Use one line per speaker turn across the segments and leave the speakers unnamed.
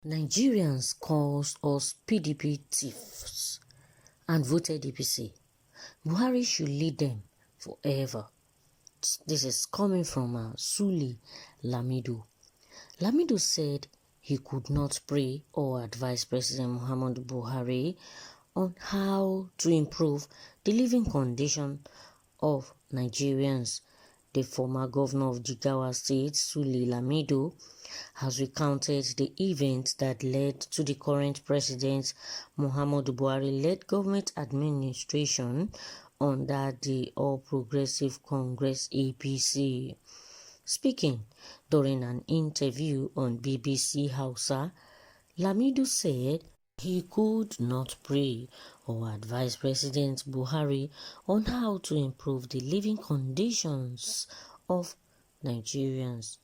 Nigerians calls us PDP thieves and voted APC. Buhari should lead them forever. This is coming from Sule Lamido. Lamido said he could not pray or advise President Muhammadu Buhari on how to improve the living condition of Nigerians. The former governor of Jigawa State, Sule Lamido, has recounted the events that led to the current president Muhammadu Buhari-led government administration under the All Progressive Congress APC. Speaking during an interview on BBC Hausa, Lamido said he could not pray or advise President Buhari on how to improve the living conditions of Nigerians.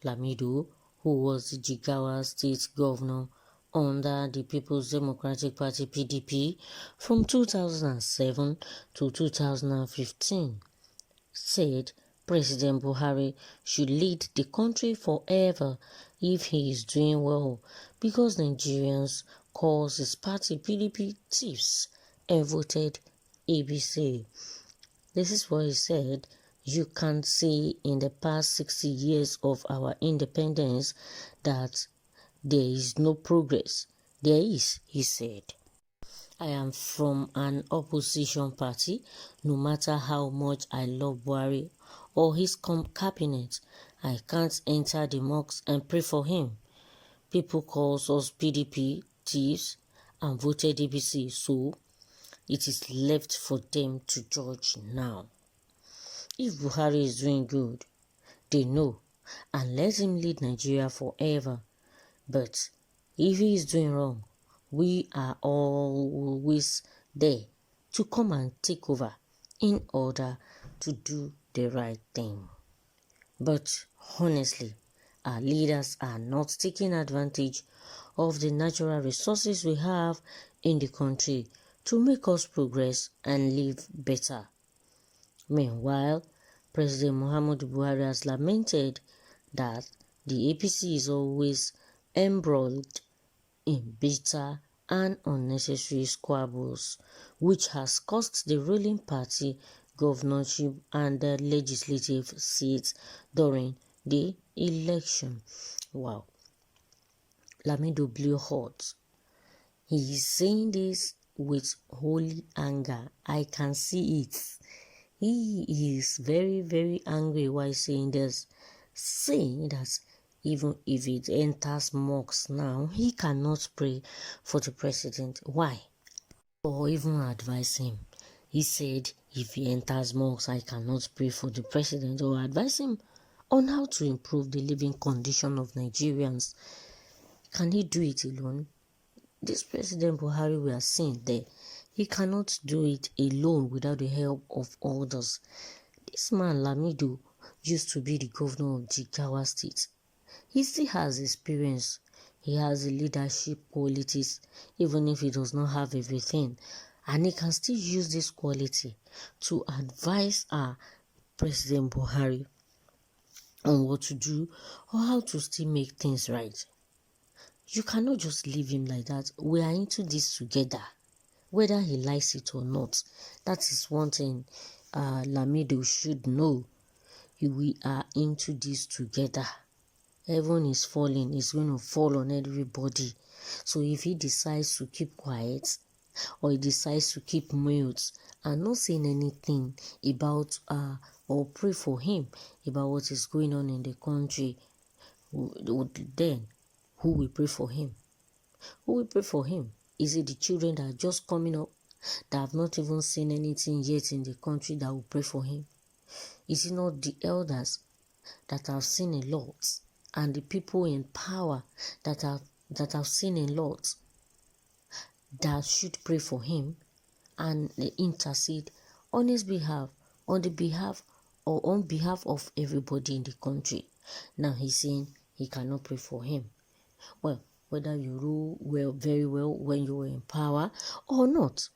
Lamido, who was the Jigawa State Governor under the People's Democratic Party PDP from 2007 to 2015, said President Buhari should lead the country forever if he is doing well, because Nigerians calls his party PDP thieves and voted ABC. This is what he said. You can see in the past 60 years of our independence that there is no progress. There is, he said. I am from an opposition party. No matter how much I love Buhari or his cabinet, I can't enter the mosque and pray for him. People call us PDP thieves and voted APC, so it is left for them to judge now. If Buhari is doing good, they know, and let him lead Nigeria forever. But if he is doing wrong, we are always there to come and take over in order to do the right thing. But honestly, our leaders are not taking advantage of the natural resources we have in the country to make us progress and live better. Meanwhile, President Muhammadu Buhari has lamented that the APC is always embroiled in bitter and unnecessary squabbles, which has cost the ruling party governorship and the legislative seats during the election. Wow. Lamido blew hot. He is saying this with holy anger. I can see it. He is very, very angry while saying this, saying that even if it enters mosques now, he cannot pray for the president. Why? Or even advise him. He said, if he enters mosques, I cannot pray for the president or advise him on how to improve the living condition of Nigerians. Can he do it alone? This President Buhari we are seeing there, he cannot do it alone without the help of others. This man Lamido used to be the governor of Jigawa State. He still has experience. He has the leadership qualities, even if he does not have everything. And he can still use this quality to advise our President Buhari on what to do or how to still make things right. You cannot just leave him like that. We are into this together, whether he likes it or not. That is one thing Lamido should know. We are into this together. Heaven is falling, it's going to fall on everybody. So if he decides to keep quiet or he decides to keep mute and not saying anything about or pray for him about what is going on in the country, then who will pray for him? Who will pray for him? Is it the children that are just coming up, that have not even seen anything yet in the country, that will pray for him? Is it not the elders that have seen a lot, and the people in power that have seen a lot, that should pray for him and intercede on his behalf, on behalf of everybody in the country? Now he's saying he cannot pray for him. Well, whether you rule well, very well when you were in power or not,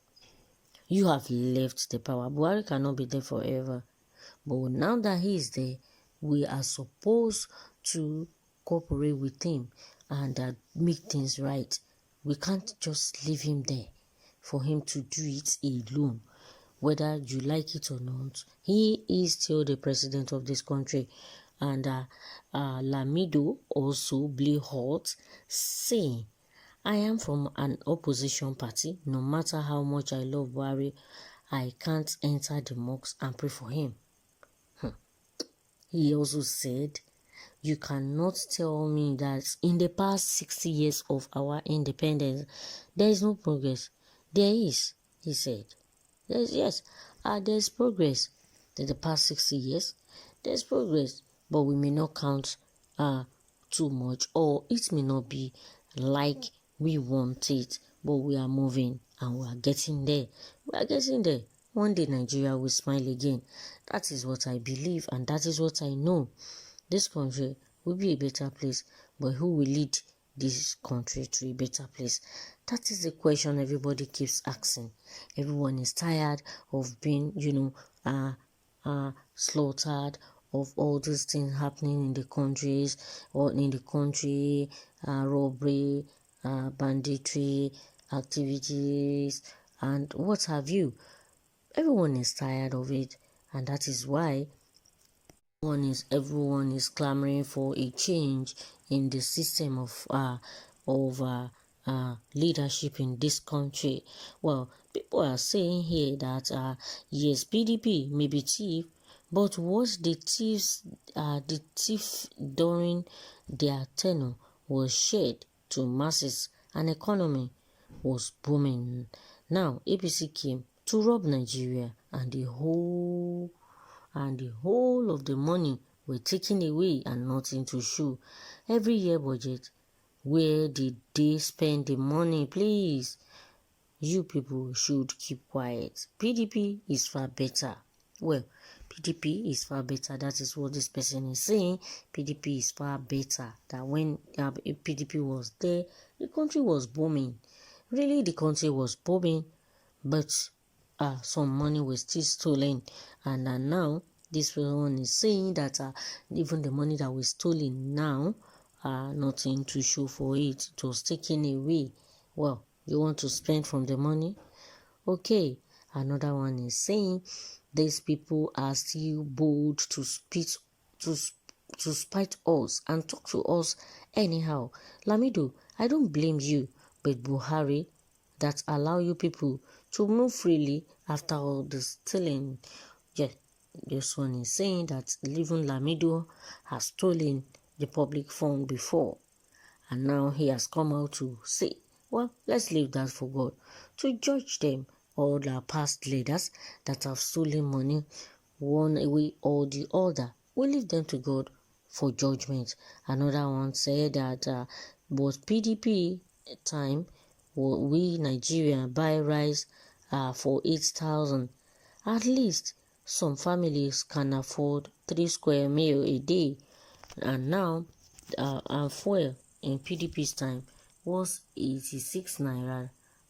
you have left the power. Buhari cannot be there forever. But now that he is there, we are supposed to cooperate with him and make things right. We can't just leave him there for him to do it alone. Whether you like it or not, he is still the president of this country. And Lamido also blew hot, saying, I am from an opposition party. No matter how much I love Buhari, I can't enter the mosque and pray for him. He also said, you cannot tell me that in the past 60 years of our independence, there is no progress. There is, he said. There's progress. In the past 60 years, there's progress. But we may not count too much, or it may not be like we want it, but we are moving and we are getting there. We are getting there. One day Nigeria will smile again. That is what I believe, and that is what I know. This country will be a better place, but who will lead this country to a better place? That is the question everybody keeps asking. Everyone is tired of being, slaughtered, of all these things happening in the countries, or in the country, robbery, banditry, activities, and what have you. Everyone is tired of it, and that is why everyone is clamoring for a change in the system of leadership in this country. Well, people are saying here that yes, PDP may be thief, but what the thief during their tenure was shared to masses, and economy was booming. Now APC came to rob Nigeria, and the whole of the money were taken away and nothing to show. Every year budget, where did they spend the money, please? You people should keep quiet. PDP is far better. Well, PDP is far better. That is what this person is saying. PDP is far better. That when PDP was there, the country was booming. Really, the country was booming, but some money was still stolen, and now this one is saying that even the money that was stolen now, nothing to show for it. It was taken away. Well, you want to spend from the money? Okay. Another one is saying these people are still bold to spite us and talk to us anyhow. Lamido, I don't blame you, but Buhari that allow you people to move freely after all the stealing. Yeah, this one is saying that even Lamido has stolen the public fund before, and now he has come out to say, well, let's leave that for God to judge them, all the past leaders that have stolen money one way or the other. We leave them to God for judgment. Another one said that was PDP time, we Nigerians buy rice for 8,000. At least some families can afford 3 square meal a day, and now and fuel in PDP's time was 86 naira.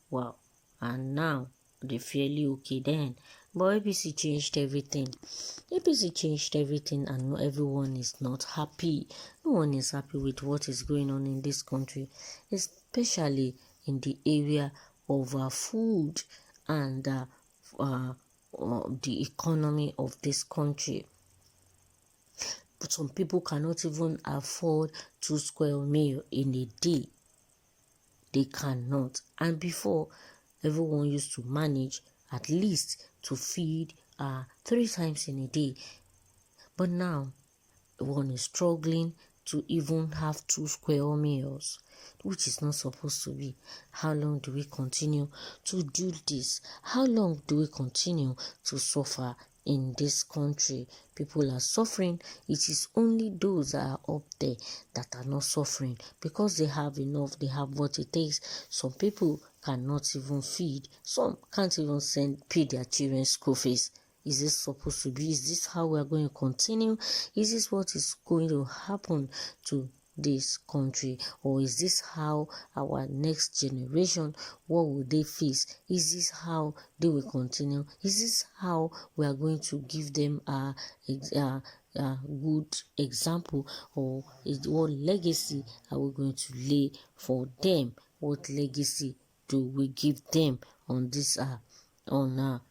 Wow. And now they fairly okay then. But APC changed everything. APC changed everything, and everyone is not happy. No one is happy with what is going on in this country, especially in the area of food and the economy of this country. But some people cannot even afford 2 square meal in a day. They cannot. And before, everyone used to manage at least to feed 3 times in a day. But now, one is struggling to even have 2 square meals, which is not supposed to be. How long do we continue to do this? How long do we continue to suffer in this country? People are suffering. It is only those that are up there that are not suffering because they have enough, they have what it takes. Some people cannot even feed. Some can't even pay their children's school fees. Is this supposed to be? Is this how we are going to continue? Is this what is going to happen to this country? Or is this how our next generation, what will they face? Is this how they will continue? Is this how we are going to give them a good example? Or what legacy are we going to lay for them? What legacy do we give them on this on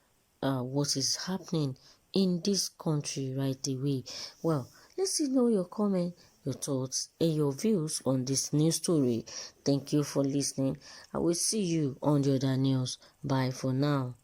what is happening in this country right away? Well, let's know your comment, your thoughts, and your views on this news story. Thank you for listening. I will see you on the other news. Bye for now.